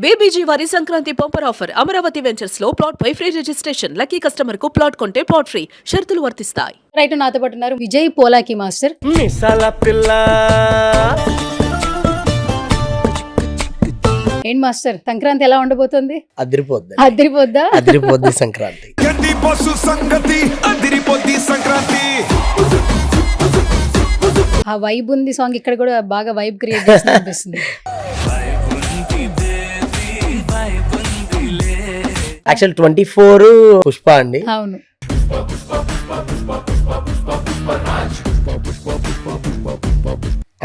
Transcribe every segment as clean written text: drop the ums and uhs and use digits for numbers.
BBG వారి Sankranti bumper offer Amaravati ventures లో plot పై free registration, lucky customer కు ప్లాట్ కొంటే ప్లాట్ ఫ్రీ, షరతులు వర్తిస్తాయి. రైట్, నాతో పాటు ఉన్నారు విజయ్ పోలాకి మాస్టర్. ఏంటి మాస్టర్, సంక్రాంతి ఎలా ఉండబోతుంది? అదిరిపోద్ది సంక్రాంతి. ఆ వైబ్ ఉంది సాంగ్, ఇక్కడ కూడా బాగా వైబ్ క్రియేట్ చేస్తుంది అనిపిస్తుంది. యాక్చువల్ 24 పుష్ప అండి. అవును,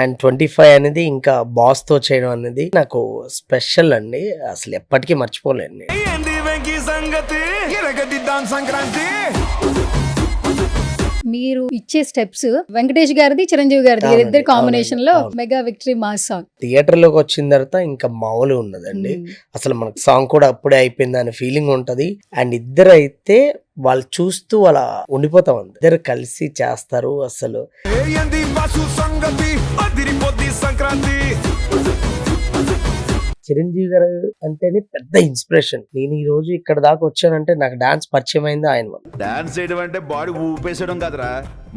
అండ్ 25 అనేది ఇంకా బాస్ తో చేయడం అనేది నాకు స్పెషల్ అండి. అసలు ఎప్పటికీ మర్చిపోలేండి. మీరు ఇచ్చే స్టెప్స్ వెంకటేష్ గారిది, చిరంజీవి గారిది, ఇద్దరు కాంబినేషన్ లో mega victory mass song. Theatre లోకి వచ్చిన తర్వాత ఇంకా మామూలు ఉన్నదండి. అసలు మనకు సాంగ్ కూడా అప్పుడే అయిపోయింది అనే ఫీలింగ్ ఉంటది. అండ్ ఇద్దరు అయితే వాళ్ళు చూస్తూ అలా ఉండిపోతాం. ఇద్దరు కలిసి చేస్తారు. అసలు చిరంజీవి గారు అంటేనే పెద్ద ఇన్స్పిరేషన్. నేను ఈ రోజు ఇక్కడ దాకా వచ్చానంటే నాకు డాన్స్ పరిచయం అయింది ఆయన వల్ల. డాన్స్ చేయడం అంటే బాడీ ఊపేసడం కాదురా,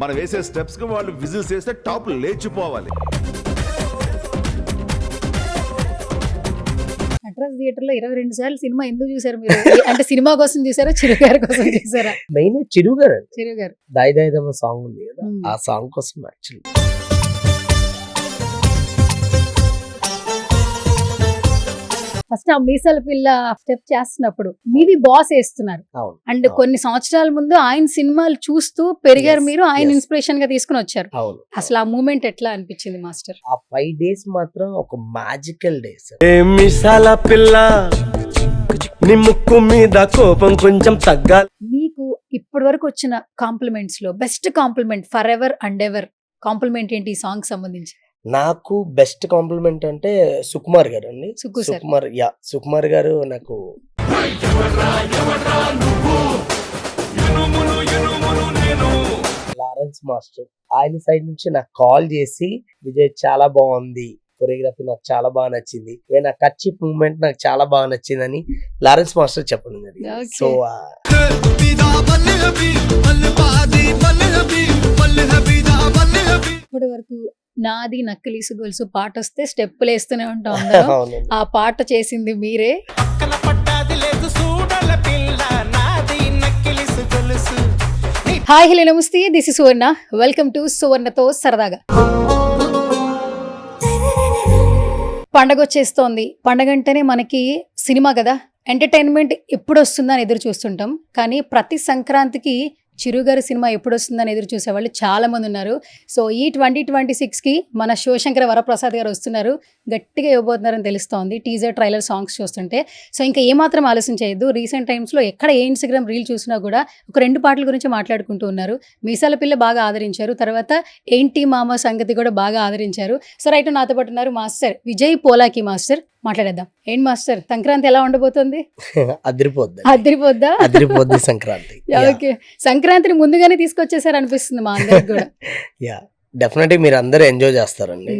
మనం వేసే స్టెప్స్ కి వాళ్ళు విజిల్స్ చేస్తే టాప్ లేచిపోవాలి. నటరాజ్ థియేటర్ లో 22 సార్లు సినిమా ఎందుకు చూసారు మీరు? అంటే సినిమా కోసం చూసారా, చిరు గారి కోసం చూసారా? మెయిన్ చిరు గారు, చిరు గారు దాయి దాయిదమ్మ సాంగ్ ఉంది కదా, ఆ సాంగ్ కోసం యాక్చువల్లీ. ఫస్ట్ ఆ మీసాల పిల్ల స్టెప్ చేస్తున్నప్పుడు మీవి బాస్ వేస్తున్నారు. అండ్ కొన్ని సంవత్సరాల ముందు ఆయన సినిమాలు చూస్తూ పెరిగారు మీరు, ఆయన ఇన్స్పిరేషన్ గా తీసుకుని వచ్చారు. అసలు ఆ మూమెంట్ ఎట్లా అనిపించింది మాస్టర్? ఆ 5 days మాత్రం ఒక మ్యాజికల్ డేస్. మీసాల పిల్ల నీ ముక్కు మీద కోపం కొంచెం తగ్గాలి. మీకు ఇప్పటి వరకు వచ్చిన కాంప్లిమెంట్స్ లో best compliment for ever and ever compliment ఏంటి ఈ సాంగ్ సంబంధించి? నాకు బెస్ట్ కాంప్లిమెంట్ అంటే సుకుమార్ గారు అండి. సుకుమార్ గారు నాకు లారెన్స్ మాస్టర్ ఆయన సైడ్ నుంచి నాకు కాల్ చేసి, విజయ్ చాలా బాగుంది, కొరియోగ్రఫీ నాకు చాలా బాగా నచ్చింది, నా కర్చీఫ్ మూమెంట్ నాకు చాలా బాగా నచ్చిందని లారెన్స్ మాస్టర్ చెప్పడం జరిగింది. సో ఇప్పటి వరకు నాది నక్కిలీసు గొలుసు పాట వస్తే స్టెప్పులు వేస్తూనే ఉంటాం అందరం. ఆ పాట చేసింది మీరే. Hi, hello, namaste, this is Suvarna. Welcome to సువర్ణతో సరదాగా. పండగ వచ్చేస్తోంది. పండగ అంటేనే మనకి సినిమా కదా, ఎంటర్టైన్మెంట్ ఎప్పుడు వస్తుందని ఎదురు చూస్తుంటాం. కానీ ప్రతి సంక్రాంతికి చిరు గారి సినిమా ఎప్పుడు వస్తుందని ఎదురు చూసేవాళ్ళు చాలా మంది ఉన్నారు. సో ఈ 2026కి మన శివశంకర వరప్రసాద్ గారు వస్తున్నారు, గట్టిగా ఇవ్వబోతున్నారని తెలుస్తోంది టీజర్, ట్రైలర్, సాంగ్స్ చూస్తుంటే. సో ఇంకా ఏమాత్రం ఆలోచన చేయొద్దు. రీసెంట్ టైమ్స్లో ఎక్కడ ఏ ఇన్స్టాగ్రామ్ రీల్ చూసినా కూడా ఒక 2 పాటల గురించి మాట్లాడుకుంటూ ఉన్నారు. మీసాల పిల్ల బాగా ఆదరించారు, తర్వాత ఏంటి మామ సంగతి కూడా బాగా ఆదరించారు. సో రైట్, నాతో పాటు ఉన్నారు మాస్టర్ విజయ్ పోలాకి మాస్టర్. మాట్లాడేద్దాం. ఏంటి మాస్టర్, సంక్రాంతి ఎలా ఉండబోతుంది? అదిరిపోద్ది సంక్రాంతి. ఓకే, సంక్రాంతిని ముందుగానే తీసుకొచ్చేసారు అనిపిస్తుంది మా అందరికి కూడా. డెఫినెట్లీ మీరు అందరూ ఎంజాయ్ చేస్తారండి.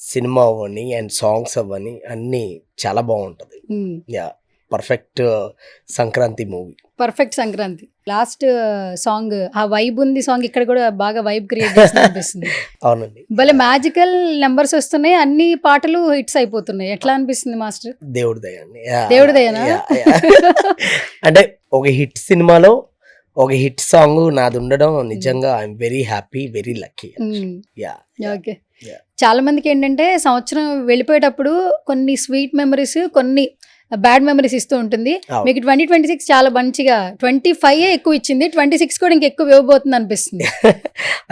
సినిమా అవ్వని అండ్ సాంగ్స్ అవ్వని అన్ని చాలా బాగుంటది. Perfect Sankranti movie, perfect Sankranti. Last song ఆ వైబ్ ఉంది సాంగ్, ఇక్కడ కూడా బాగా వైబ్ క్రియేట్ చేస్తుంది అనిపిస్తుంది. అవునండి, భలే మ్యాజికల్ నెంబర్స్ వస్తున్నాయి, అన్ని పాటలు హిట్స్ అయిపోతున్నాయి. ఎట్లా అనిపిస్తుంది మాస్టర్? దేవుడి దయ అండి. దేవుడి దయనా? అంటే ఒక హిట్ సినిమాలో ఒక హిట్ సాంగ్ నాది ఉండడం నిజంగా I'm very happy, very lucky. Okay, చాలా మందికి ఏంటంటే సంవత్సరం వెళ్ళిపోయేటప్పుడు కొన్ని స్వీట్ మెమరీస్, కొన్ని బ్యాడ్ మెమరీస్ ఇస్తూ ఉంటుంది. మీకు 2026 చాలా మంచిగా 25 ఎక్కువ ఇచ్చింది, 26 కూడా ఇంకెక్కువ ఇవ్వబోతుంది అనిపిస్తుంది.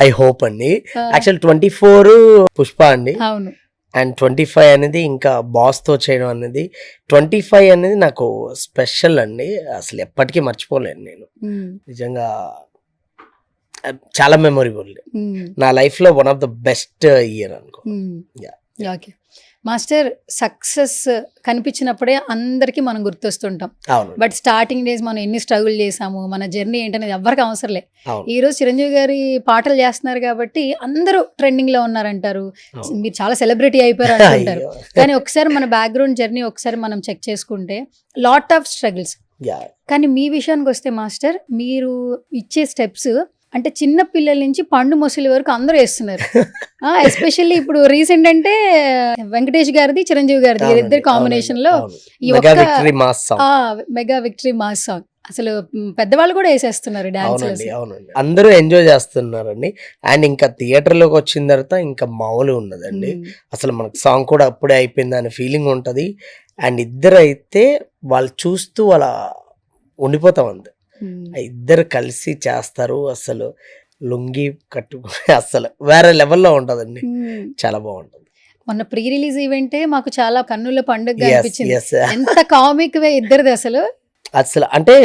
ఐ హోప్ అండి. యాక్చువల్ 24 పుష్ప అండి. అవును, అండ్ 25 అనేది ఇంకా బాస్ తో చేయడం అనేది, 25 అనేది నాకు స్పెషల్ అండి. అసలు ఎప్పటికీ మర్చిపోలేను నేను. నిజంగా చాలా మెమొరబుల్. నా లైఫ్ లో one of the best year అనుకో. ఓకే, మాస్టర్ సక్సెస్ కనిపించినప్పుడే అందరికీ మనం గుర్తొస్తుంటాం. అవును బట్ స్టార్టింగ్ డేస్ మనం ఎన్ని స్ట్రగుల్ చేసాము, మన జర్నీ ఏంటనేది ఎవరికి అవసరం లే. అవును ఈ రోజు చిరంజీవి గారి పాటలు చేస్తున్నారు కాబట్టి అందరూ ట్రెండింగ్ లో ఉన్నారంటారు. అవును. మీరు చాలా సెలబ్రిటీ అయిపోయారు అంటుంటారు. అయ్యో. కానీ ఒకసారి మన బ్యాక్గ్రౌండ్ జర్నీ ఒకసారి మనం చెక్ చేసుకుంటే లాట్ ఆఫ్ స్ట్రగుల్స్. Yeah. కానీ మీ విషయానికి వస్తే మాస్టర్, మీరు ఇచ్చే స్టెప్స్ అంటే చిన్న పిల్లల నుంచి పండు ముసలి వరకు అందరూ వేస్తున్నారు. ఎస్పెషల్లీ ఇప్పుడు రీసెంట్ అంటే వెంకటేష్ గారిది, చిరంజీవి గారిది అవునండి, ఇద్దరు కాంబినేషన్ లో అవును. ఈ మెగా ఒక్క victory mass song. Mega victory mass song అసలు పెద్దవాళ్ళు కూడా వేసేస్తున్నారు డాన్స్. అవునండి అవునండి అందరూ ఎంజాయ్ చేస్తున్నారండి. అండ్ ఇంకా థియేటర్ లోకి వచ్చిన తర్వాత ఇంకా మామూలు ఉన్నదండి. అసలు మనకు సాంగ్ కూడా అప్పుడే అయిపోయింది అనే ఫీలింగ్ ఉంటది. అండ్ ఇద్దరు అయితే వాళ్ళు చూస్తూ అలా ఉండిపోతాం అంతే. ఇద్దరు కలిసి చేస్తారు. అసలు లుంగి కట్టుకుని అసలు వేరే లెవెల్లో ఉంటదండి. చాలా బాగుంటుంది. మొన్న ప్రీ రిలీజ్ ఈవెంటే మాకు చాలా కన్నుల పండుగ Yes, అనిపించింది. yes. ఎంత కామిక్ వే ఇద్దరిది అసలు. అసలు అంటే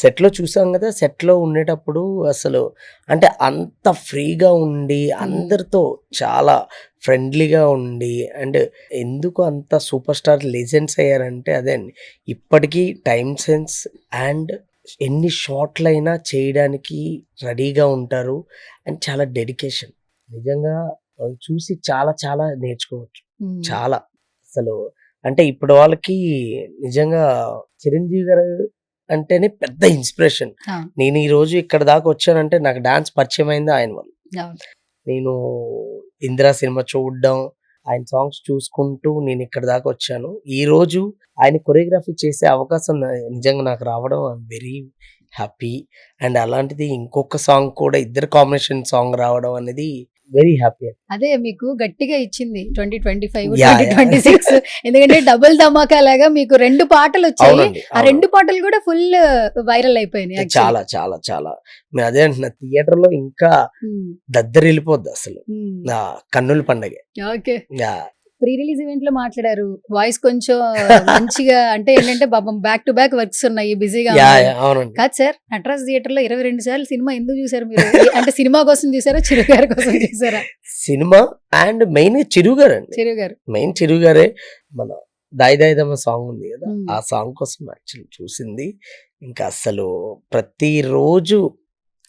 సెట్ లో చూసాం కదా, సెట్ లో ఉండేటప్పుడు అసలు అంటే అంత ఫ్రీగా ఉండి అందరితో చాలా ఫ్రెండ్లీగా ఉండి అండ్ ఎందుకు అంత సూపర్ స్టార్ లెజెండ్స్ అయ్యారంటే అదే అండి. ఇప్పటికీ టైం సెన్స్ అండ్ ఎన్ని షాట్లైనా చేయడానికి రెడీగా ఉంటారు. అండ్ చాలా డెడికేషన్. నిజంగా వాళ్ళు చూసి చాలా చాలా నేర్చుకోవచ్చు. చాలా అసలు అంటే ఇప్పుడు వాళ్ళకి నిజంగా చిరంజీవి గారు అంటేనే పెద్ద ఇన్స్పిరేషన్. అవును. నేను ఈ రోజు ఇక్కడ దాకా వచ్చానంటే నాకు డాన్స్ పరిచయం అయింది ఆయన వల్ల. అవును. నేను ఇందిరా సినిమా చూడడం, ఆయన సాంగ్స్ చూసుకుంటూ నేను ఇక్కడ దాకా వచ్చాను. ఈ రోజు ఆయన కొరియోగ్రఫీ చేసే అవకాశం నిజంగా నాకు రావడం ఐఎమ్ వెరీ హ్యాపీ. అండ్ అలాంటిది ఇంకొక సాంగ్ కూడా ఇద్దరు కాంబినేషన్ సాంగ్ రావడం అనేది వెరీ హ్యాపీ. అదే మీకు గట్టిగా ఇచ్చింది 2025 Yeah, 2026. ఎందుకంటే డబుల్ ధమాకా లాగా మీకు 2 పాటలు వచ్చాయి. అవునండి, ఆ 2 పాటలు కూడా ఫుల్ వైరల్ అయిపోయినాయి actually. చాలా చాలా చాలా నేను అదే అంటున్నా, థియేటర్ లో ఇంకా ఉమ్, దద్దరి వెళ్ళిపోద్ది అసలు. ఉమ్. నా కన్నుల పండగ. Okay. Yeah. Pre release event లో మాట్లాడారు. వాయిస్ కొంచెం మంచిగా అంటే ఏంటంటే బాబం బ్యాక్ టు బ్యాక్ వర్క్స్ ఉన్నాయి, బిజీగా యా, ఉన్నారు. యా, అవునండి. కాదు సార్, నటరాజ్ థియేటర్ లో 22 సార్లు సినిమా ఎందుకు చూసారు మీరు? అంటే సినిమా కోసం చూసారా, చిరు గారి కోసం చూసారా? సినిమా అండ్ మెయిన్ చిరు గారు అండి. చిరు గారు. మెయిన్ చిరు గారే. మన దాయి దాయిదమ్మ సాంగ్ ఉంది కదా, Hmm. ఆ సాంగ్ కోసం యాక్చువల్లీ చూసింది. ఇంకా అసలు ప్రతిరోజు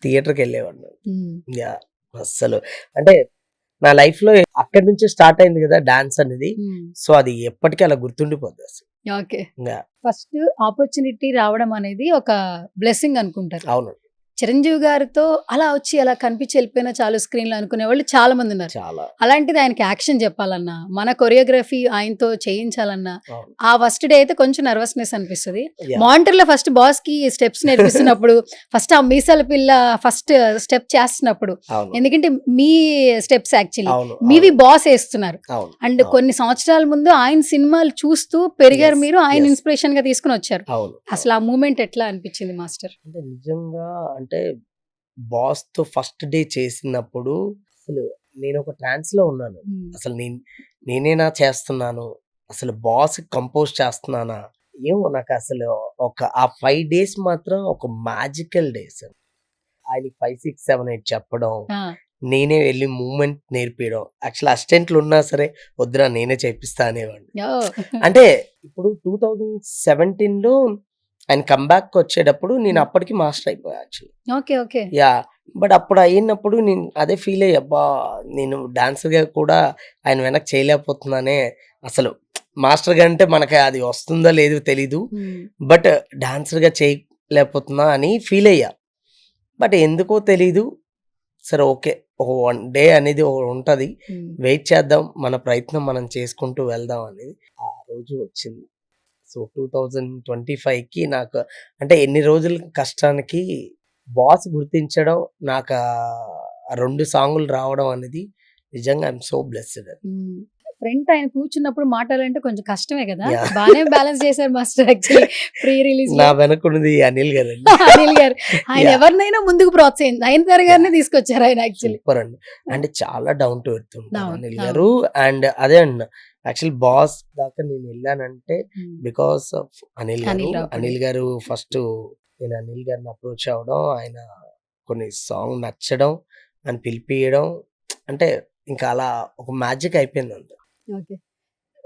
థియేటర్కి వెళ్ళేవాడిని. ఉమ్, యా. అసలు అంటే నా లైఫ్ లో అక్కడి నుంచే స్టార్ట్ అయింది కదా డాన్స్ అనేది. ఉమ్. సో అది ఎప్పటికీ అలా గుర్తుండిపోద్ది అసలు. ఓకే. యా. ఫస్ట్ ఆపర్చునిటీ రావడం అనేది ఒక బ్లెస్సింగ్ అనుకుంటారు. అవును. చిరంజీవి గారితో అలా వచ్చి అలా కనిపించి వెళ్ళిపోయినా చాలు స్క్రీన్ లో అనుకునే వాళ్ళు చాలా మంది ఉన్నారు. చాలా. అలాంటిది ఆయనకి యాక్షన్ చెప్పాలన్నా, మన కొరియోగ్రఫీ ఆయనతో చేయించాలన్నా అవును. ఆ ఫస్ట్ డే అయితే కొంచెం నర్వస్నెస్ అనిపిస్తుంది. Yeah. మానిటర్ లో ఫస్ట్ బాస్ కి స్టెప్స్ నేర్పిస్తున్నప్పుడు ఫస్ట్ ఆ మీసాల పిల్ల ఫస్ట్ స్టెప్ చేస్తున్నప్పుడు, అవును. ఎందుకంటే మీ స్టెప్స్ యాక్చువల్లీ అవును. మీవి బాస్ వేస్తున్నారు. అవును. అండ్ అవును. కొన్ని సంవత్సరాల ముందు ఆయన సినిమాలు చూస్తూ పెరిగారు Yes, మీరు, ఆయన yes. ఇన్స్పిరేషన్ గా తీసుకుని వచ్చారు. అవును. అసలు ఆ మూమెంట్ ఎట్లా అనిపించింది మాస్టర్? అంటే నిజంగా అంటే బాస్ తో ఫస్ట్ డే చేసినప్పుడు అసలు నేను ఒక ట్రాన్స్ లో ఉన్నాను. అసలు నేనేనా చేస్తున్నాను, అసలు బాస్ కంపోజ్ చేస్తున్నానా ఏమో. నాకు అసలు ఆ 5 days మాత్రం ఒక మ్యాజికల్ డేస్. ఆయన 5, 6, 7, 8 చెప్పడం, నేనే వెళ్ళి మూమెంట్ నేర్పించడం. యాక్చువల్ అసిస్టెంట్లు ఉన్నా సరే వద్దురా నేనే చేపిస్తా అనేవాడిని. అంటే ఇప్పుడు 2017లో ఆయన కంబ్యాక్ వచ్చేటప్పుడు నేను అప్పటికి మాస్టర్ అయిపోయా actually. Okay. Okay. Yeah. But అప్పుడు అయినప్పుడు నేను అదే ఫీల్ అయ్యా, అబ్బా నేను డాన్సర్ గా కూడా ఆయన వెనక్కి చేయలేకపోతున్నానే. అసలు మాస్టర్ గా అంటే మనకి అది వస్తుందో లేదో తెలీదు, బట్ డాన్సర్ గా చేయలేకపోతున్నా అని ఫీల్ అయ్యా. బట్ ఎందుకో తెలీదు. సరే ఓకే, ఒక 1 day అనేది ఉంటది, వెయిట్ చేద్దాం, మన ప్రయత్నం మనం చేసుకుంటూ వెళ్దాం అనేది ఆ రోజు వచ్చింది. సో 2025కి నాకు అంటే ఎన్ని రోజుల కష్టానికి బాస్ గుర్తించడం, నాకు ఆ 2 సాంగులు రావడం అనేది నిజంగా ఐఎమ్ సో బ్లెస్డ్. ఫ్రంట్ ఆయన కూర్చున్నప్పుడు మాట్లాడాలంటే కొంచెం కష్టమే కదా. Yeah. బాగానే బ్యాలెన్స్ చేశారు మాస్టర్ యాక్చువల్లీ ప్రీ రిలీజ్ నా వెనకున్నది అనిల్ గారు అండి. అనిల్ గారు ఆయన Yeah. ఎవరినైనా ముందుకు ప్రోత్సహించి నయనతార గారిని తీసుకొచ్చారు ఆయన యాక్చువల్లీ. సూపర్ అండి. అంటే చాలా డౌన్ టు ఎర్త్ ఉంటారు అవును, అనిల్ అవును. గారు. అండ్ అదే అండి యాక్చువల్ బాస్ దాకా నేను వెళ్ళానంటే బికాస్ ఆఫ్ అనిల్ గారు. అనిల్ రావుపూడి. అనిల్ గారు ఫస్ట్ నేను అనిల్ గారిని అప్రోచ్ అవ్వడం, ఆయన కొన్ని సాంగ్ నచ్చడం, అని పిలిపియడం, అంటే ఇంకా అలా ఒక మ్యాజిక్ అయిపోయింది అంత. ఓకే.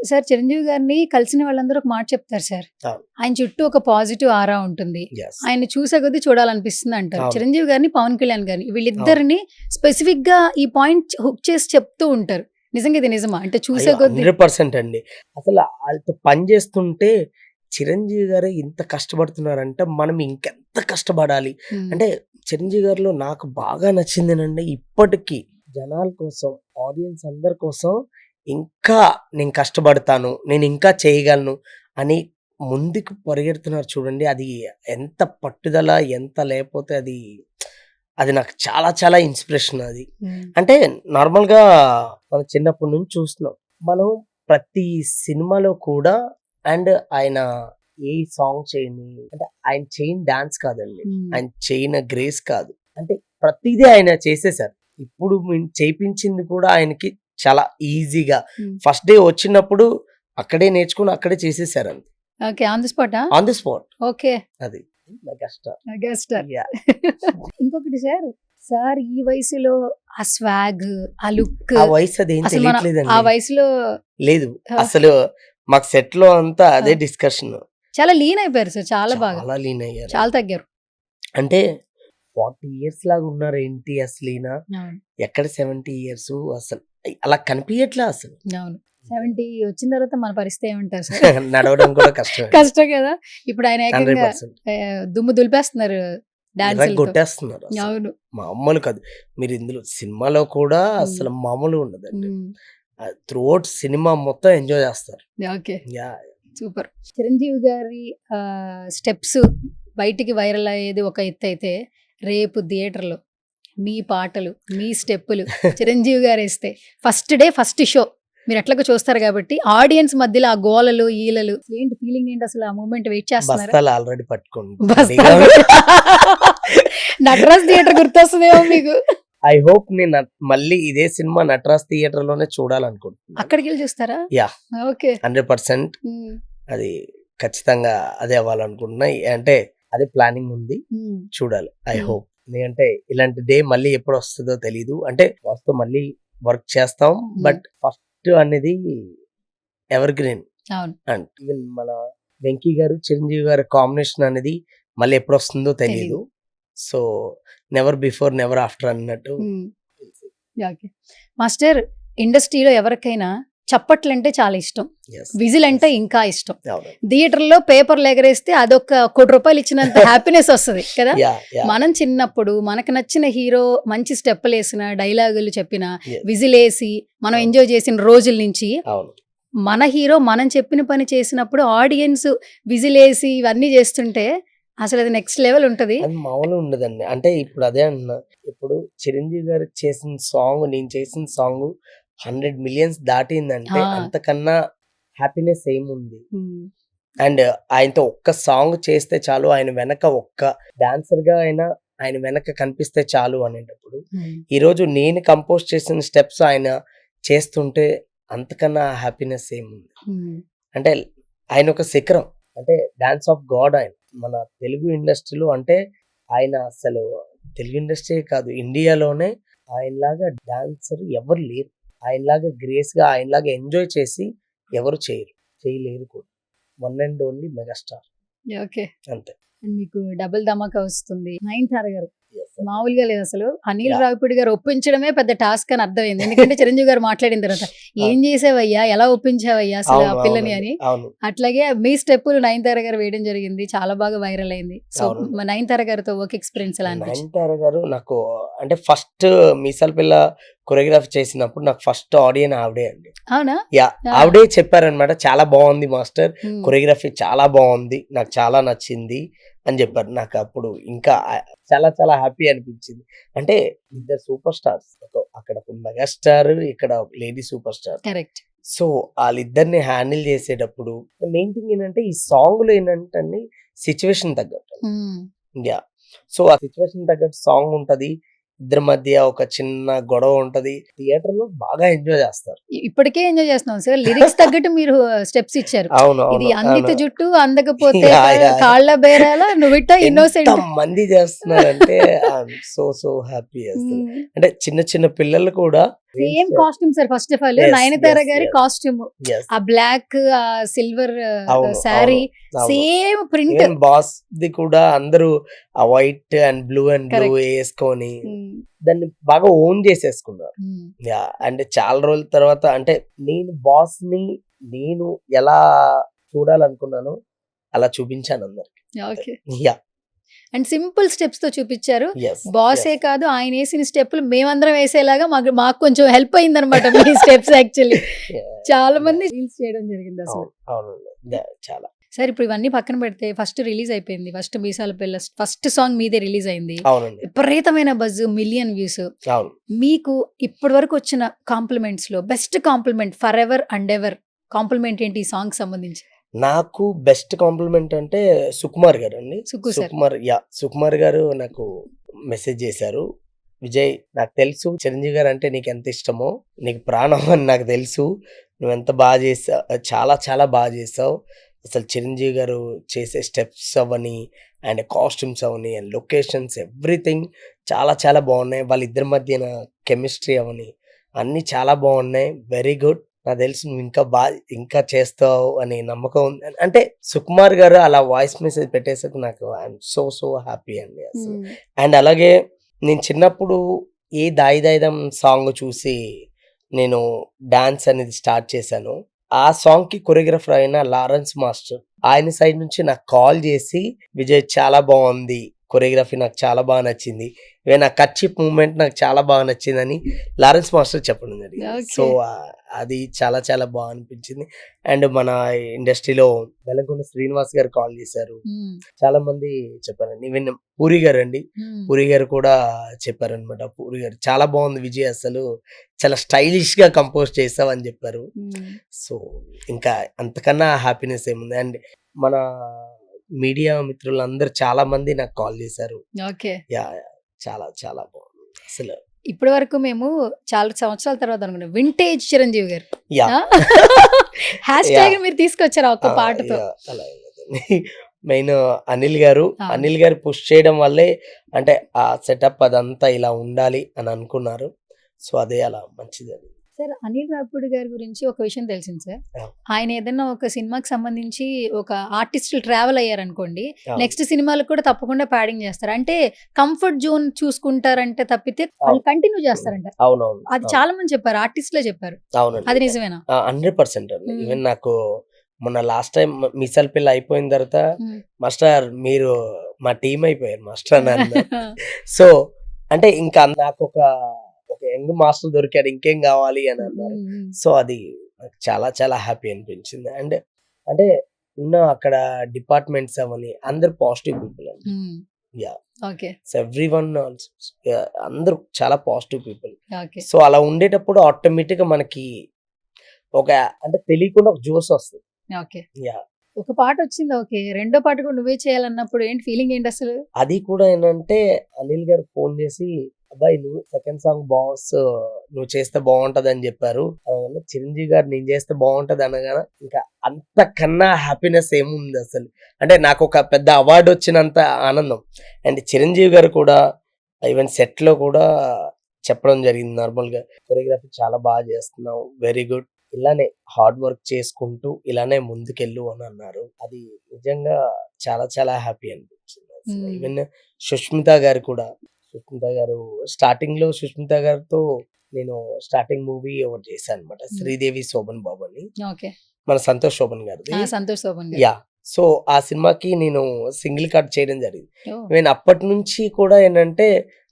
సార్ చిరంజీవి గారిని కలిసిన వాళ్ళందరూ ఒక మాట చెప్తారు సార్, అవును. ఆయన చుట్టూ ఒక పాజిటివ్ ఆరా ఉంటుంది, Yes. ఆయన చూసే కొద్దీ చూడాలనిపిస్తుంది అంటారు. అవును. చిరంజీవి గారిని పవన్ కళ్యాణ్ గారిని వీళ్ళిద్దరిని స్పెసిఫిక్ గా ఈ పాయింట్ హుక్ చేసి చెప్తూ ఉంటారు. నిజంగా ఇది నిజమా అంటే చూసే కొద్దీ 100% అండి. అసలు వాళ్ళతో పని చేస్తుంటే చిరంజీవి గారే ఇంత కష్టపడుతున్నారంటే మనం ఇంకెంత కష్టపడాలి. అంటే చిరంజీవి గారిలో నాకు బాగా నచ్చిందేనండి, ఇప్పటికీ జనాల కోసం, ఆడియన్స్ అందరి కోసం ఇంకా నేను కష్టపడతాను, నేను ఇంకా చేయగలను అని ముందుకు పరిగెడుతున్నారు చూడండి. అది ఎంత పట్టుదల, ఎంత లేకపోతే అది నాకు చాలా చాలా ఇన్స్పిరేషన్ అది. అంటే నార్మల్గా మనం చిన్నప్పటి నుంచి చూస్తున్నాం, మనం ప్రతి సినిమాలో కూడా అండ్ ఆయన ఏ సాంగ్ చేయని, అంటే ఆయన చేయని డాన్స్ కాదండి, ఆయన చేయని గ్రేస్ కాదు, అంటే ప్రతిదీ ఆయన చేసేసారు. ఇప్పుడు చేయించింది కూడా ఆయనకి చాలా ఈజీగా ఫస్ట్ డే వచ్చినప్పుడు అక్కడే నేర్చుకుని అక్కడే చేసేసారు అంతే, okay on the spot on the spot. Okay అది మెగాస్టార్. మెగాస్టార్. Yeah. ఇంకొకటి సార్ ఈ వయసులో ఆ స్వాగ్, ఆ లుక్, ఆ వయసు అది ఏం అసలు మన ఆ తెలియట్లేదండి. వయసులో లేదు అసలు మాకు సెట్ లో అంతా అదే డిస్కషన్. చాలా లీన్ అయిపోయారు సార్, చాలా బాగా, చాలా లీన్ అయ్యారు. చాలా తగ్గారు. అంటే 40 years లాగా ఉన్నారు ఏంటి అసలు ఈయన, అవును ఎక్కడ 70 years అసలు అలా కనిపించట్లే అసలు. అవును 70 వచ్చిన తర్వాత మన పరిస్థితి ఏమంటారు సార్? నడవడం కూడా కష్టం. కష్టం కదా. ఇప్పుడు ఆయన ఏకంగా 100% దుమ్ము దులిపేస్తున్నారు డాన్స్. కొట్టేస్తున్నారు అసలు. అవును మామూలు కాదు. మీరు ఇందులో సినిమాలో కూడా అసలు మామూలు ఉండదండి. త్రూఅవుట్ సినిమా మొత్తం ఎంజాయ్ చేస్తారు. Okay yeah super. చిరంజీవి గారి స్టెప్స్ బయటికి వైరల్ అయ్యేది ఒక ఎత్తు అయితే, రేపు థియేటర్లో మీ పాటలు, మీ స్టెప్పులు చిరంజీవి గారు వేస్తే ఫస్ట్ డే ఫస్ట్ షో మీరు ఎట్లాగో చూస్తారు కాబట్టి ఆడియన్స్ మధ్యలో ఆ గోలలు ఈలలు ఏంటి ఫీలింగ్ ఏంటి అసలు? ఆ మూమెంట్ వెయిట్ చేస్తున్నారు. బస్తాలు ఆల్రెడీ పట్టుకోండి. నటరాజ్ థియేటర్ గుర్తొస్తుందేమో మీకు. ఐ హోప్ నేను మళ్ళీ ఇదే సినిమా నటరాజ్ థియేటర్ లోనే చూడాలనుకుంటున్నాను. అక్కడికి వెళ్ళి చూస్తారా? యా ఓకే 100% అది ఖచ్చితంగా అదే అవ్వాలనుకుంటున్నా. అంటే అదే ప్లానింగ్ ఉంది, చూడాలి. I hope. ఎందుకంటే ఇలాంటి డే మళ్ళీ ఎప్పుడు వస్తుందో తెలీదు. అంటే వాస్తవం మళ్ళీ వర్క్ చేస్తాం, బట్ ఫస్ట్ అనేది ఎవర్ గ్రీన్. అవును అండ్ ఈవెన్ మన వెంకీ గారు చిరంజీవి గారి కాంబినేషన్ అనేది మళ్ళీ ఎప్పుడు వస్తుందో తెలియదు. So never before never after అన్నట్టు. ఓకే మాస్టర్, ఇండస్ట్రీలో ఎవరికైనా చప్పట్లు అంటే చాలా ఇష్టం, Yes. విజిల్ అంటే ఇంకా ఇష్టం. అవును. థియేటర్లో పేపర్లు ఎగరేస్తే అదొక ₹1,00,00,000 ఇచ్చినంత హ్యాపీనెస్ వస్తుంది కదా. Yeah, yeah. మనం చిన్నప్పుడు మనకు నచ్చిన హీరో మంచి స్టెప్పులు వేసిన, డైలాగులు చెప్పిన, Yes. విజిల్ వేసి మనం ఎంజాయ్ చేసిన రోజుల నుంచి అవును. మన హీరో మనం చెప్పిన పని చేసినప్పుడు ఆడియన్స్ విజిల్ వేసి ఇవన్నీ చేస్తుంటే అసలు అది నెక్స్ట్ లెవెల్ ఉంటది. అది మామూలు ఉండదండి. అంటే ఇప్పుడు అదే అన్నా, ఇప్పుడు చిరంజీవి గారు చేసిన సాంగ్, నేను చేసిన సాంగ్ 100 millions దాటిందంటే అంతకన్నా హ్యాపీనెస్ ఏముంది? అండ్ ఆయనతో ఒక్క సాంగ్ చేస్తే చాలు, ఆయన వెనక ఒక్క డాన్సర్ గా అయినా ఆయన వెనక కనిపిస్తే చాలు అనేటప్పుడు, ఈ రోజు నేను కంపోజ్ చేసిన స్టెప్స్ ఆయన చేస్తుంటే అంతకన్నా హ్యాపీనెస్ ఏముంది? అంటే ఆయన ఒక శిఖరం, అంటే డాన్స్ ఆఫ్ గాడ్ ఆయన మన తెలుగు ఇండస్ట్రీలో. అంటే ఆయన అసలు తెలుగు ఇండస్ట్రీ కాదు, ఇండియాలోనే ఆయనలాగా డాన్సర్ ఎవరు లేరు. ఆయనలాగా గ్రేస్ గా, ఆయనలాగా ఎంజాయ్ చేసి ఎవరు చేయలేరు కూడా. One and only megastar. Okay అంతే. మీకు డబుల్ ధమాకా వస్తుంది. నయనతార గారు మామూలుగా లేదు అసలు. అనిల్ రావిపూడి గారు ఒప్పించడమే పెద్ద టాస్క్ అని అర్థమైంది. ఎందుకంటే చిరంజీవి గారు మాట్లాడిన తర్వాత ఏం చేసావయ్యా, ఎలా ఒప్పించావయ్యా అసలు ఆ పిల్లని అని. అట్లాగే మీ స్టెప్పులు నయనతార గారు వేయడం జరిగింది, చాలా బాగా వైరల్ అయింది. సో నయనతార గారితో వర్క్ ఎక్స్పీరియన్స్ ఎలా అనిపించింది? నయనతార గారు నాకు అంటే ఫస్ట్ మీసాల పిల్ల కొరియోగ్రఫీ చేసినప్పుడు నాకు ఫస్ట్ ఆడియన్ ఆవిడే అండి. అవునా? యా, ఆవిడే చెప్పారనమాట, చాలా బాగుంది మాస్టర్, కొరియోగ్రఫీ చాలా బాగుంది, నాకు చాలా నచ్చింది అని చెప్పారు. నాకు అప్పుడు ఇంకా చాలా చాలా హ్యాపీ అనిపించింది. అంటే ఇద్దరు సూపర్ స్టార్స్, అక్కడ మెగాస్టార్, ఇక్కడ lady super star. Correct. So వాళ్ళిద్దరిని హ్యాండిల్ చేసేటప్పుడు మెయిన్ థింగ్ ఏంటంటే ఈ సాంగ్ లో ఏంటంటే సిచ్యువేషన్ తగ్గట్టు. యా, సో ఆ సిచ్యువేషన్ తగ్గట్టు సాంగ్ ఉంటది. ఇద్దరి మధ్య ఒక చిన్న గొడవ ఉంటది. థియేటర్ లో బాగా ఎంజాయ్ చేస్తారు. ఇప్పటికే ఎంజాయ్ చేస్తున్నాం సార్. లిరిక్స్ తగ్గట్టు మీరు స్టెప్స్ ఇచ్చారు. అవును ఇది అవును అందిత అవును. జుట్టు అందకపోతే యా, యా. కాళ్ళ బేరాల నువ్విట్ట ఎంత ఇన్నోసెంట్. మంది చేస్తున్నారంటే సో హ్యాపీ అసలు. అంటే చిన్న చిన్న పిల్లలు కూడా same costume sir. First of all Yes, Nayanthara yes, గారి yes. కాస్ట్యూమ్, yes, ఆ బ్లాక్, ఆ సిల్వర్ అవును శారీ, అవును అవును. Same print. Even boss the కూడా అందరూ ఆ వైట్ అండ్ బ్లూ Correct. వేసుకొని దాన్ని బాగా ఓన్ చేసేసుకున్నారు. యా, అంటే చాలా రోజుల తర్వాత అంటే నేను బాస్ ని నేను ఎలా చూడాలనుకున్నానో అలా చూపించాను అందరికి. Okay. Yeah, and simple steps తో చూపించారు. ఎస్ బాసే కాదు, ఆయన వేసిన స్టెప్పులు మేమందరం వేసేలాగా మాకు కొంచెం హెల్ప్ అయింది అనమాట మీ స్టెప్స్. యాక్చువల్లీ చాలా మంది రీల్స్ చేయడం జరిగింది అసలు. అవునండి. చాలా సార్ ఇప్పుడు ఇవన్నీ పక్కన పెడితే ఫస్ట్ రిలీజ్ అయిపోయింది. ఫస్ట్ మీసాల పిల్ల ఫస్ట్ సాంగ్ మీదే రిలీజ్ అయింది. అవునండి. విపరీతమైన బజ్, మిలియన్ వ్యూస్. అవును. మీకు ఇప్పటి వరకు వచ్చిన కాంప్లిమెంట్స్ లో best compliment for ever and ever compliment ఏంటి ఈ సాంగ్ సంబంధించి? నాకు బెస్ట్ కాంప్లిమెంట్ అంటే సుకుమార్ గారు అండి. సుక్కు సార్. సుకుమార్ గారు నాకు మెసేజ్ చేశారు. విజయ్, నాకు తెలుసు చిరంజీవి గారు అంటే నీకు ఎంత ఇష్టమో, నీకు ప్రాణం అని నాకు తెలుసు. నువ్వు ఎంత బాగా చేసావు, చాలా చాలా బాగా చేసావు. అసలు చిరంజీవి గారు చేసే steps Avani and costumes Avani and locations everything చాలా చాలా బాగున్నాయి. వాళ్ళిద్దరి మధ్యన కెమిస్ట్రీ అవని అన్నీ చాలా బాగున్నాయి. Very good. నాకు తెలుసు నువ్వు ఇంకా చేస్తావు అనే నమ్మకం ఉంది. అంటే సుకుమార్ గారు అలా వాయిస్ మెసేజ్ పెట్టేసరికి నాకు ఐఎమ్ సో హ్యాపీ అండి అసలు. అండ్ అలాగే నేను చిన్నప్పుడు ఏ దాయిదాయిదం సాంగ్ చూసి నేను డాన్స్ అనేది స్టార్ట్ చేశాను. ఆ సాంగ్ కి కొరియోగ్రాఫర్ అయిన లారెన్స్ మాస్టర్, ఆయన సైడ్ నుంచి నాకు కాల్ చేసి విజయ్ చాలా బాగుంది, కొరియోగ్రఫీ నాకు చాలా బాగా నచ్చింది, నా కర్చీప్ మూమెంట్ నాకు చాలా బాగా నచ్చిందని లారెన్స్ మాస్టర్ చెప్పడం జరిగింది. Okay. సో అది చాలా చాలా బాగా అనిపించింది. అండ్ మన ఇండస్ట్రీలో వెలంకొండ శ్రీనివాస్ గారు కాల్ చేశారు, చాలా మంది చెప్పారండి. ఈవెన్ పూరి గారు అండి, పూరి గారు కూడా చెప్పారనమాట. పూరి గారు చాలా బాగుంది విజయ్, అసలు చాలా స్టైలిష్ గా కంపోజ్ చేసావు అని చెప్పారు. సో ఇంకా అంతకన్నా హ్యాపీనెస్ ఏముంది. అండ్ మన మీడియా మిత్రులందరూ చాలా మంది నాకు కాల్ చేశారు. ఓకే. యా, చాలా చాలా బాగుంది అసలు. ఇప్పటి వరకు మేము చాలా సంవత్సరాల తర్వాత అనుకున్నాం వింటేజ్ చిరంజీవి గారు. యా, హ్యాష్ ట్యాగ్ మీరు తీసుకొచ్చారు ఒక్క పాటతో. మెయిన్ అనిల్ గారు పుష్ చేయడం వల్లే అంటే ఆ సెటప్ అదంతా ఇలా ఉండాలి అని అనుకున్నారు. సో అదే అలా మంచిది. సార్, అనిల్ రావిపూడి గారి గురించి ఒక విషయం తెలిసింది సార్. Yeah. ఆయన ఏదైనా ఒక సినిమాకి సంబంధించి ఒక ఆర్టిస్టులు ట్రావెల్ అయ్యారనుకోండి, Yeah. నెక్స్ట్ సినిమాలకు కూడా తప్పకుండా ప్యాడింగ్ చేస్తారు. అంటే కంఫర్ట్ జోన్ చూసుకుంటారంటే తప్పితే వాళ్ళు కంటిన్యూ చేస్తారంట. అవునవును, అది చాలా మంది చెప్పారు, ఆర్టిస్టులే చెప్పారు. అవునండి. అది నిజమేనా? 100% అండి. ఈవెన్ నాకు మొన్న లాస్ట్ టైం మీసాల పిల్ల అయిపోయిన తర్వాత మాస్టర్ మీరు మా టీం అయిపోయారు మాస్టర్ అని అన్నారు. సో అంటే ఇంకా నాకు ఒక యంగ్ మాస్టర్ దొరికాడు, ఇంకేం కావాలి అని అన్నారు. సో అది నాకు చాలా చాలా హ్యాపీ అనిపించింది. అండ్ అంటే ఉన్న అక్కడ డిపార్ట్మెంట్స్ అవని అందరు పాజిటివ్ పీపుల్ అండి. Yeah, okay. సో ఎవ్రీవన్ అందరూ చాలా పాజిటివ్ పీపుల్. ఓకే. సో అలా ఉండేటప్పుడు ఆటోమేటిక్ గా మనకి ఒక అంటే తెలియకుండా ఒక జోస్ వస్తుంది. ఓకే. యా, ఒక పాట వచ్చింది, ఓకే, రెండో పాట కూడా నువ్వే చేయాలన్నప్పుడు ఏంటి ఫీలింగ్ ఏంటి అసలు? అది కూడా ఏంటంటే అనిల్ గారు ఫోన్ చేసి, అబ్బాయి నువ్వు సెకండ్ సాంగ్ బాస్ నువ్వు చేస్తే బాగుంటది అని చెప్పారు. అనగానే చిరంజీవి గారు నేను చేస్తే బాగుంటది అనగానే ఇంకా అంతకన్నా హ్యాపీనెస్ ఏముంది అసలు. అంటే నాకు ఒక పెద్ద అవార్డు వచ్చినంత ఆనందం. అండ్ చిరంజీవి గారు కూడా ఈవెన్ సెట్ లో కూడా చెప్పడం జరిగింది నార్మల్ గా, కొరియోగ్రఫీ చాలా బాగా చేస్తున్నావు, వెరీ గుడ్, ఇలానే హార్డ్ వర్క్ చేసుకుంటూ ఇలానే ముందుకెళ్ళు అని అన్నారు. అది నిజంగా చాలా చాలా హ్యాపీ అనిపించింది. ఈవెన్ సుష్మిత గారు స్టార్టింగ్ లో సుష్మిత గారితో నేను స్టార్టింగ్ మూవీ ఒకటి చేశాను అనమాట, శ్రీదేవి శోభన్ బాబు అని, ఓకే, మన సంతోష్ శోభన్ గారిది. సంతోష్ శోభన్ గారు. యా, సో ఆ సినిమాకి నేను సింగిల్ కార్డ్ చేయడం జరిగింది. ఓ. నేను అప్పటి నుంచి కూడా ఏంటంటే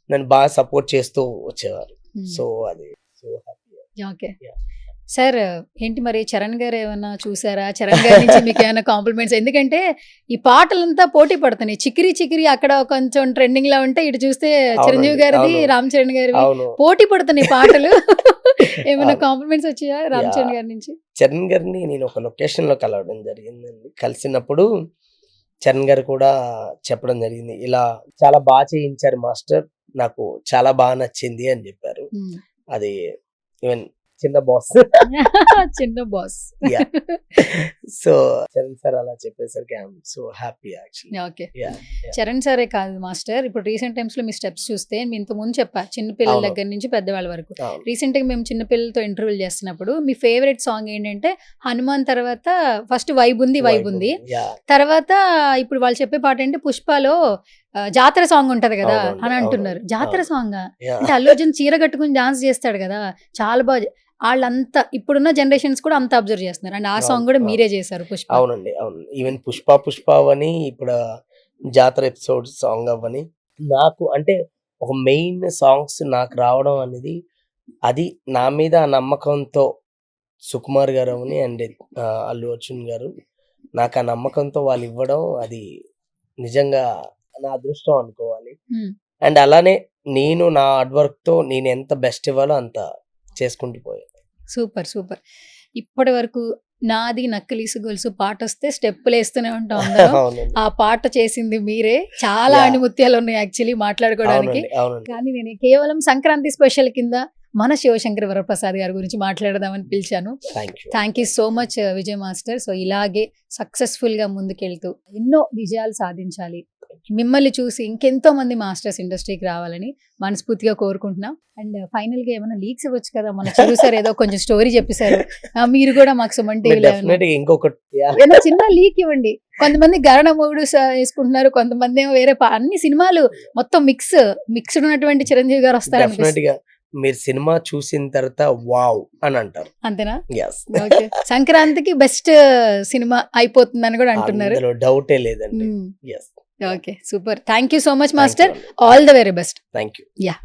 నన్ను బాగా సపోర్ట్ చేస్తూ వచ్చేవారు. సో అది so happy. Okay. Yeah. Sir, ఏంటి మరి చరణ్ గారు ఏమన్నా చూసారా? చరణ్ గారి నుంచి మీకు ఏమైనా కాంప్లిమెంట్స్? ఎందుకంటే ఈ పాటలంతా పోటీ పడుతున్నాయి. చికిరి చికిరి అక్కడ కొంచెం ట్రెండింగ్ లా ఉంటే, ఇటు చూస్తే చిరంజీవి గారిది, రామ్ చరణ్ గారిది అవును, పోటీ పడుతున్నాయి పాటలు. ఏమైనా కాంప్లిమెంట్స్ వచ్చాయా రామ్ చరణ్ గారి నుంచి? చరణ్ గారిని నేను ఒక లొకేషన్ లో కలవడం జరిగిందండి. కలిసినప్పుడు చరణ్ గారు కూడా చెప్పడం జరిగింది, ఇలా చాలా బాగా చేయించారు మాస్టర్, నాకు చాలా బాగా నచ్చింది అని చెప్పారు. అది ఈవెన్ చిన్న బాస్ చిన్న బాస్. సో చరణ్ సార్ అలా చెప్పేసరికి I'm so happy actually. Okay, Charan సారే కాదు మాస్టర్, ఇప్పుడు రీసెంట్ టైమ్స్ లో మీ స్టెప్స్ చూస్తే మీ ఇంత ముందు చెప్పా చిన్నపిల్లల అవును. దగ్గర నుంచి పెద్దవాళ్ళ వరకు. రీసెంట్ గా మేము చిన్నపిల్లలతో ఇంటర్వ్యూలు చేస్తున్నప్పుడు మీ ఫేవరెట్ సాంగ్ ఏంటంటే హనుమాన్ తర్వాత ఫస్ట్ వైబ్ ఉంది, తర్వాత ఇప్పుడు వాళ్ళు చెప్పే పాట ఏంటి పుష్పలో జాతర సాంగ్ ఉంటది కదా అవునండి, అని అంటున్నారు. అవును. జాతర సాంగ్ Yeah. అంటే అల్లు అర్జున్ చీర కట్టుకుని డాన్స్ చేస్తాడు కదా, చాలా బాగా. వాళ్ళంతా ఇప్పుడున్న జనరేషన్స్ కూడా అంత అబ్జర్వ్ చేస్తున్నారు. అండ్ ఆ సాంగ్ అవును, కూడా అవును. మీరే చేశారు పుష్ప. అవునండి, అవును. ఈవెన్ పుష్ప అవని ఇప్పుడు జాతర ఎపిసోడ్ సాంగ్ అవ్వని, నాకు అంటే ఒక మెయిన్ సాంగ్స్ నాకు రావడం అనేది అది నా మీద ఆ నమ్మకంతో సుకుమార్ గారు అవని అండ్ అల్లు అర్జున్ గారు నాకు ఆ నమ్మకంతో వాళ్ళు ఇవ్వడం, అది నిజంగా నా అదృష్టం అనుకోవాలి. Hmm. అండ్ అలానే నేను నా హార్డ్ వర్క్ తో నేను ఎంత బెస్ట్ ఇవ్వాలో అంత చేసుకుంటూ పోయాను. Super super. ఇప్పటి వరకు నాది నక్కిలీసు గొలుసు పాట వస్తే స్టెప్పులు వేస్తూనే ఉంటాం అందరం. అవునండి, ఆ పాట చేసింది మీరే. చాలా Yeah. అణిముత్యాలు ఉన్నాయి యాక్చువల్లీ మాట్లాడుకోవడానికి. అవునండి, అవునండి. కానీ నేను కేవలం సంక్రాంతి స్పెషల్ కింద మన శివశంకర్ వరప్రసాద్ గారి గురించి మాట్లాడదామని పిలిచాను. Thank you so much Vijay master. So ఇలాగే సక్సెస్ఫుల్ గా ముందుకెళ్తూ ఎన్నో విజయాలు సాధించాలి, మిమ్మల్ని చూసి ఇంకెంతో మంది మాస్టర్స్ ఇండస్ట్రీకి రావాలని మనస్ఫూర్తిగా కోరుకుంటున్నాం. అండ్ ఫైనల్ గా ఏమైనా లీక్స్ ఇవ్వచ్చు కదా, మన చిరు సార్ ఏదో కొంచెం స్టోరీ చెప్పేశారు, మీరు కూడా మాకు సుమన్ టీవీలో డెఫినెట్గా ఇంకొకటి ఏదైనా చిన్న లీక్ ఇవ్వండి. కొంతమంది గరణ మొగుడు వేసుకుంటున్నారు, కొంతమంది ఏమో వేరే అన్ని సినిమాలు మొత్తం మిక్స్డ్ ఉన్నటువంటి చిరంజీవి గారు వస్తారు. డెఫినెట్ గా మీరు సినిమా చూసిన తర్వాత వావ్ అని అంటారు. అంతేనా? ఎస్, ఓకే, సంక్రాంతికి బెస్ట్ సినిమా అయిపోతుందని కూడా అంటున్నారు. అందులో డౌటే లేదండి. Yes, okay, super. Thank you so much master. All the very best. Thank you. Yeah.